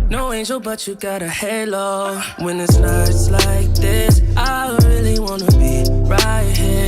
No angel, but you got a halo. When it's nights like this, I really wanna be right here.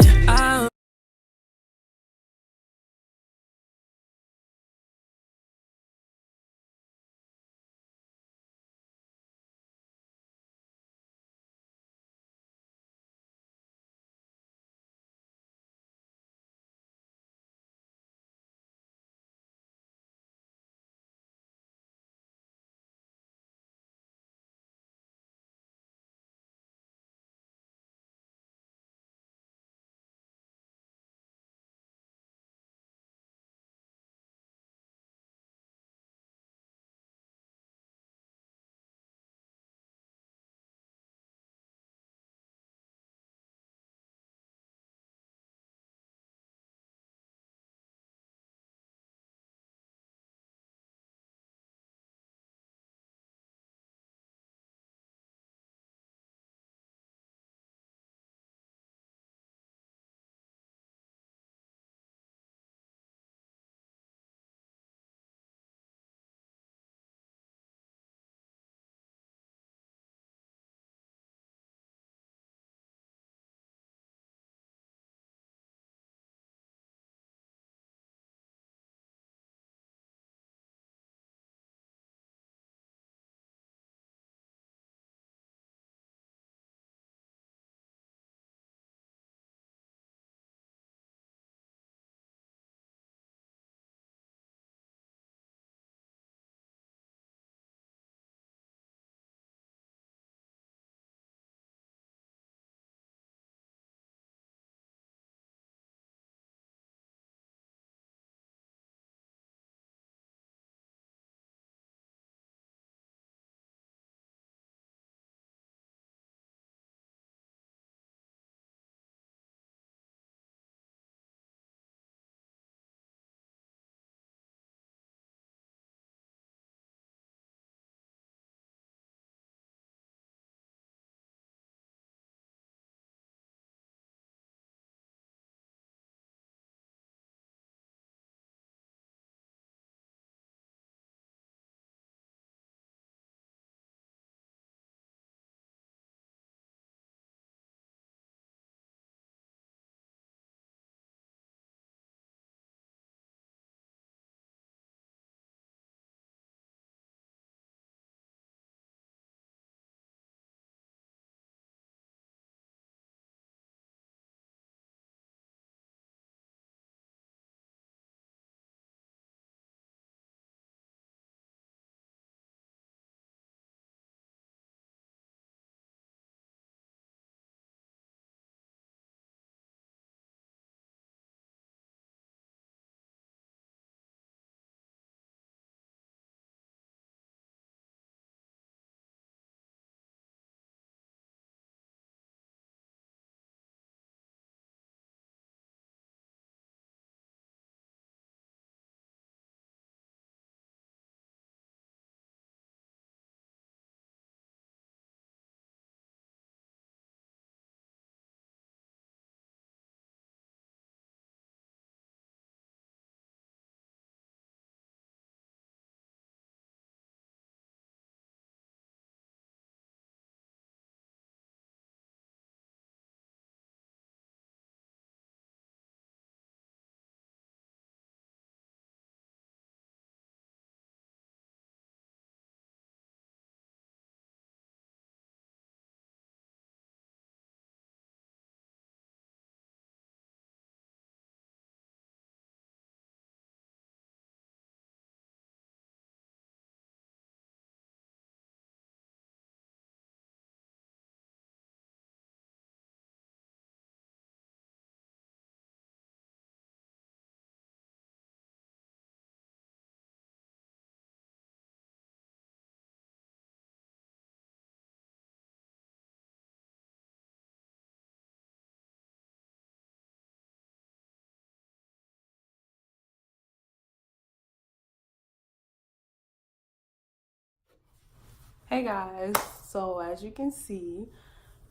Hey guys, so as you can see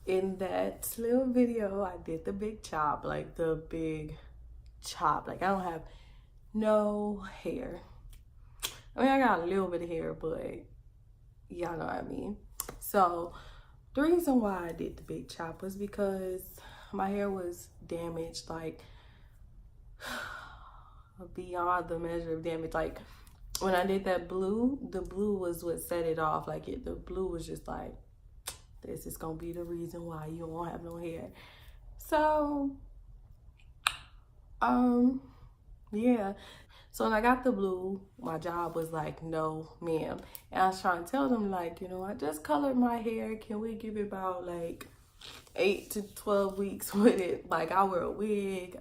in that little video, I did the big chop, like the big chop. Like I don't have no hair. I mean, I got a little bit of hair, but y'all know what I mean. So the reason why I did the big chop was because my hair was damaged, like beyond the measure of damage. Like when I did that blue, the blue was what set it off. Like the blue was just like, this is gonna be the reason why you won't have no hair. So yeah. So when I got the blue, my job was like, no, ma'am. And I was trying to tell them, like, you know, I just colored my hair. Can we give it about like 8 to 12 weeks with it? Like, I wear a wig.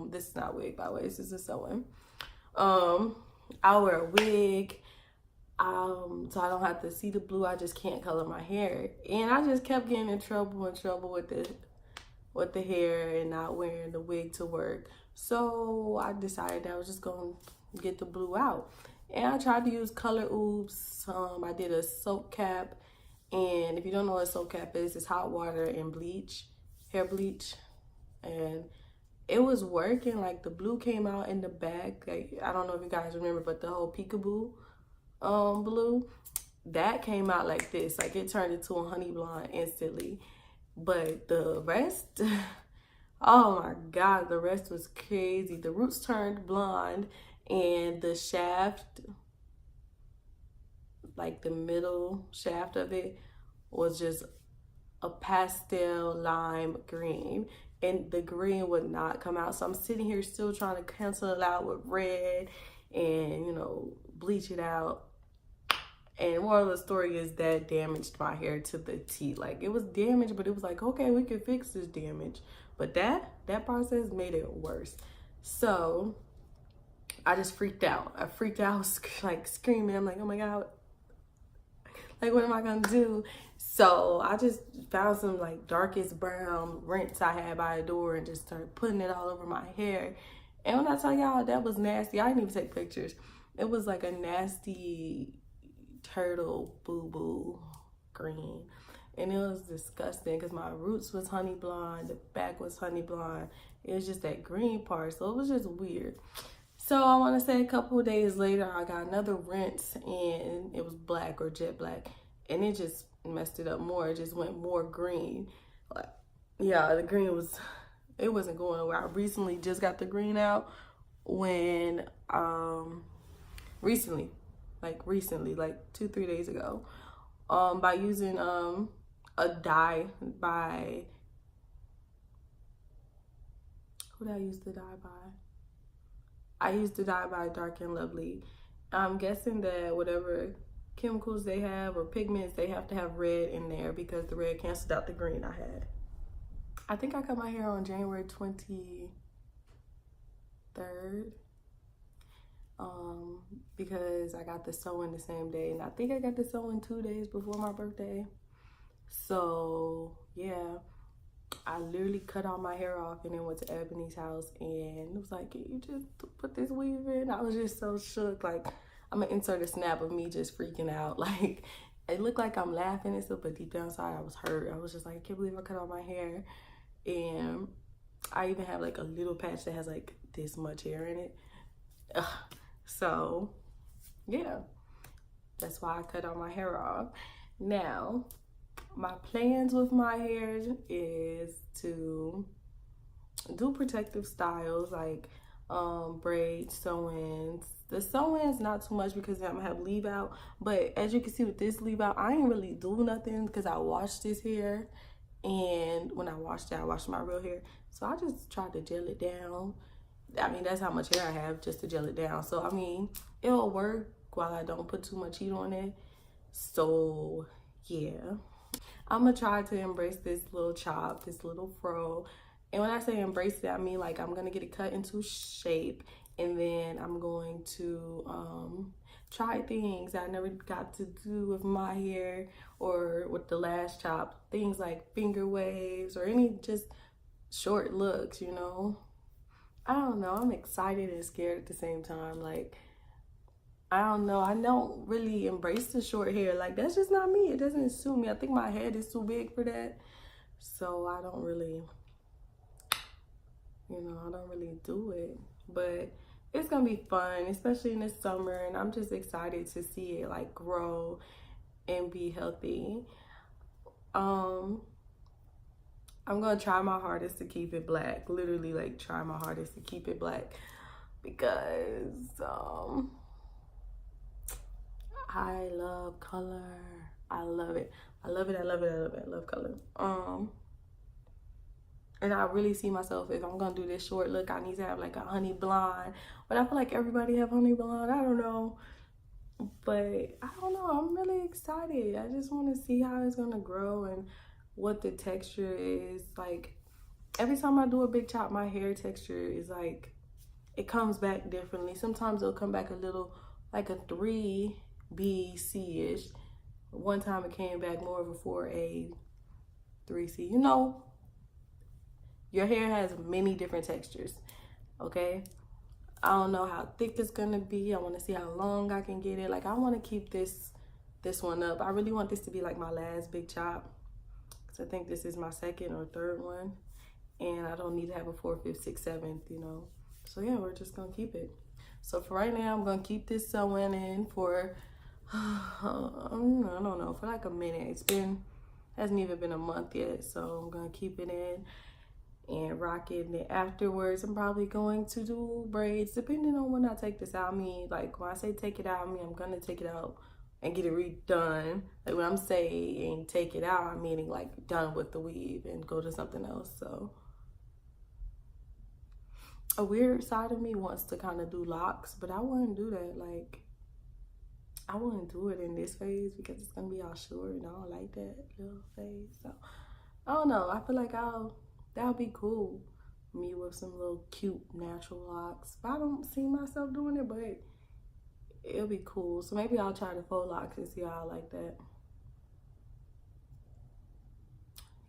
This is not a wig, by the way. This is a sewing. I wear a wig. So I don't have to see the blue. I just can't color my hair. And I just kept getting in trouble with the hair and not wearing the wig to work. So I decided I was just going to get the blue out. And I tried to use Color Oops. I did a soap cap. And if you don't know what a soap cap is, it's hot water and bleach, hair bleach. And it was working. Like, the blue came out in the back. Like, I don't know if you guys remember, but the whole peekaboo blue, that came out like this. Like, it turned into a honey blonde instantly. But the rest, oh my God, the rest was crazy. The roots turned blonde and the shaft, like the middle shaft of it, was just a pastel lime green. And the green would not come out. So I'm sitting here still trying to cancel it out with red and, you know, bleach it out. And moral of the story is that damaged my hair to the T. Like, it was damaged, but it was like, okay, we can fix this damage. But that process made it worse. So I just freaked out. I freaked out, like screaming. I'm like, oh my God, like, what am I gonna do? So I just found some like darkest brown rinse I had by the door and just started putting it all over my hair. And when I tell y'all, that was nasty. I didn't even take pictures. It was like a nasty turtle boo-boo green. And it was disgusting because my roots was honey blonde, the back was honey blonde. It was just that green part, so it was just weird. So I want to say a couple of days later, I got another rinse and it was black or jet black, and it just messed it up more. It just went more green. Like, yeah, the green was, it wasn't going nowhere. I recently just got the green out when, recently, like 2-3 days ago, by using a dye by, who did I use the dye by? I used the dye by Dark and Lovely. I'm guessing that whatever chemicals they have or pigments, they have to have red in there because the red canceled out the green I had. I think I cut my hair on January 23rd. Because I got the sewing the same day, and I think I got the sewing 2 days before my birthday. So yeah, I literally cut all my hair off and then went to Ebony's house and it was like, can you just put this weave in? I was just so shook. Like, I'm gonna insert a snap of me just freaking out. Like, it looked like I'm laughing and stuff, but deep down inside I was hurt. I was just like, I can't believe I cut all my hair. And I even have like a little patch that has like this much hair in it. So yeah, that's why I cut all my hair off. Now, my plans with my hair is to do protective styles like braids, sew-ins. The sew-ins not too much because I'm gonna have leave out, but as you can see with this leave out, I ain't really do nothing because I washed this hair, and when I washed it, I washed my real hair, so I just tried to gel it down. I mean, that's how much hair I have, just to gel it down. So I mean, it'll work while I don't put too much heat on it. So yeah, I'm gonna try to embrace this little chop, this little fro. And when I say embrace it, I mean like I'm gonna get it cut into shape, and then I'm going to try things I never got to do with my hair or with the last chop. Things like finger waves or any just short looks, you know. I don't know, I'm excited and scared at the same time. Like, I don't know, I don't really embrace the short hair. Like, that's just not me. It doesn't suit me. I think my head is too big for that. So I don't really, you know, I don't really do it. But it's gonna be fun, especially in the summer. And I'm just excited to see it like grow and be healthy. I'm gonna try my hardest to keep it black. Literally, like, try my hardest to keep it black, because I love color. I love it. I love it. I love it. I love it. I love color. And I really see myself, if I'm gonna do this short look, I need to have like a honey blonde. But I feel like everybody have honey blonde. I don't know. But I don't know. I'm really excited. I just want to see how it's gonna grow and what the texture is. Like, every time I do a big chop, my hair texture is like, it comes back differently. Sometimes it'll come back a little like a 3B-C-ish. One time it came back more of a 4A, 3C. You know, your hair has many different textures, okay? I don't know how thick it's gonna be. I want to see how long I can get it. Like, I want to keep this one up. I really want this to be like my last big chop, because I think this is my second or third one, and I don't need to have a 4th, 5th, 6th, 7th, you know. So yeah, we're just gonna keep it. So for right now, I'm gonna keep this sewing in for I don't know, for like a minute. Hasn't even been a month yet, so I'm gonna keep it in and rock it. And then afterwards, I'm probably going to do braids, depending on when I take this out. I mean, like, when I say take it out, I mean I'm gonna take it out and get it redone. Like, when I'm saying take it out, I'm meaning like done with the weave and go to something else. So a weird side of me wants to kind of do locks, but I wouldn't do that. Like, I wouldn't do it in this phase because it's gonna be all short, and I don't like that little phase. So I don't know. I feel like that'll be cool, me with some little cute natural locks. But I don't see myself doing it, but it'll be cool. So maybe I'll try the faux locks and see how I like that.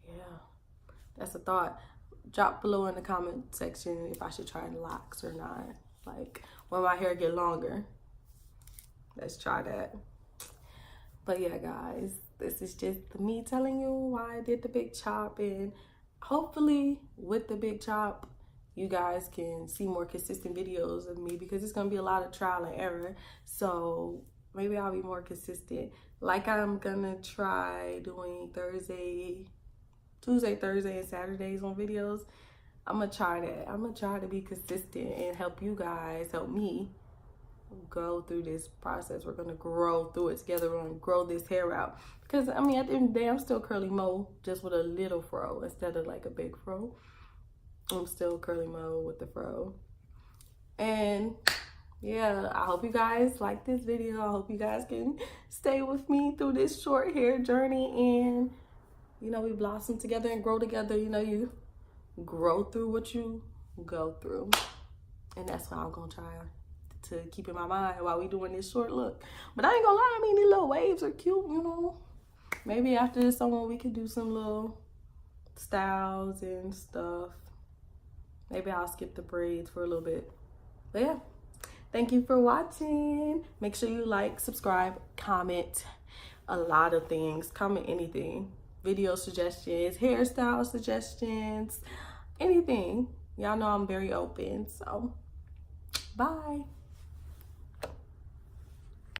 Yeah, that's a thought. Drop below in the comment section if I should try the locks or not. Like, when my hair get longer, let's try that. But yeah, guys, this is just me telling you why I did the big chop, and hopefully with the big chop, you guys can see more consistent videos of me, because it's gonna be a lot of trial and error. So maybe I'll be more consistent. Like, I'm gonna try doing Tuesday, Thursday, and Saturdays on videos. I'm gonna try that. I'm gonna try to be consistent and help you guys, help me go through this process. We're gonna grow through it together. We're gonna grow this hair out, because I mean, at the end of the day, I'm still curly mo, just with a little fro instead of like a big fro. I'm still curly mo with the fro. And yeah, I hope you guys like this video. I hope you guys can stay with me through this short hair journey, and you know, we blossom together and grow together. You know, you grow through what you go through, and that's what I'm gonna try to keep in my mind while we doing this short look. But I ain't gonna lie, I mean, these little waves are cute, you know. Maybe after this summer we could do some little styles and stuff. Maybe I'll skip the braids for a little bit. But yeah, thank you for watching. Make sure you like, subscribe, comment a lot of things. Comment anything. Video suggestions, hairstyle suggestions, anything. Y'all know I'm very open. So bye.